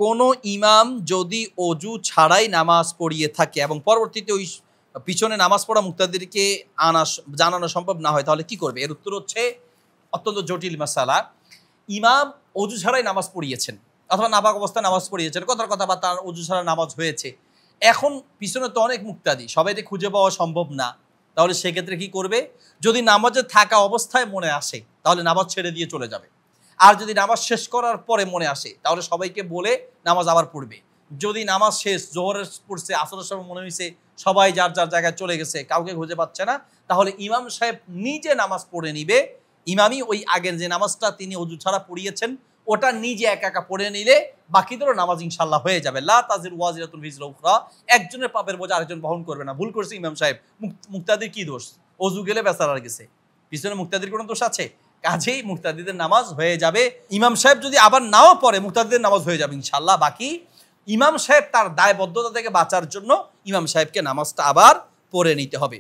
কোনো ইমাম যদি অজু ছাড়াই নামাজ পড়িয়ে থাকে এবং পরবর্তীতে ওই পিছনে নামাজ পড়া মুক্তাদিরকে জানানো সম্ভব না হয়, তাহলে কি করবে? এর উত্তর হচ্ছে অত্যন্ত জটিল মাসালা। ইমাম অজু ছাড়াই নামাজ পড়িয়েছেন অথবা নাপাক অবস্থায় নামাজ পড়িয়েছেন, কথার কথা বা তার অজু ছাড়া নামাজ হয়েছে। এখন পিছনে তো অনেক মুক্তাদি, সবাইকে খুঁজে পাওয়া সম্ভব না, তাহলে সেক্ষেত্রে কি করবে? যদি নামাজে থাকা অবস্থায় মনে আসে তাহলে নামাজ ছেড়ে দিয়ে চলে যাবে। আর যদি নামাজ শেষ করার পরে মনে আসে তাহলে সবাইকে বলে নামাজ আবার পড়বে। যদি নামাজ শেষ, জোহরের পড়ছে, আসরের সময় মনে হয়েছে সবাই যার যার জায়গায় চলে গেছে, কাউকে খুঁজে পাচ্ছে না, তাহলে ইমাম সাহেব নিজে নামাজ পড়ে নিবে। ইমামই ওই আগের যে নামাজটা তিনি অজু ছাড়া পড়িয়েছেন ওটা নিজে একা একা পড়ে নিলে বাকিদেরও নামাজ ইনশাল্লাহ হয়ে যাবে। লা তাজিরু ওয়াজিরাতুন বিজরা উখরা, একজনের পাপের বোঝা আরেকজন বহন করবে না। ভুল করছে ইমাম সাহেব, মুক্তাদির কি দোষ? অজু গেলে বেচারার গেছে, পিছনে মুক্তাদির কোনো দোষ আছে? কাজেই মুক্তাদিদের নামাজ হয়ে যাবে। ইমাম সাহেব যদি আবার নাও পড়ে মুক্তাদিদের নামাজ হয়ে যাবে ইনশাল্লাহ। বাকি ইমাম সাহেব তার দায়বদ্ধতা থেকে বাঁচার জন্য ইমাম সাহেবকে নামাজটা আবার পড়ে নিতে হবে।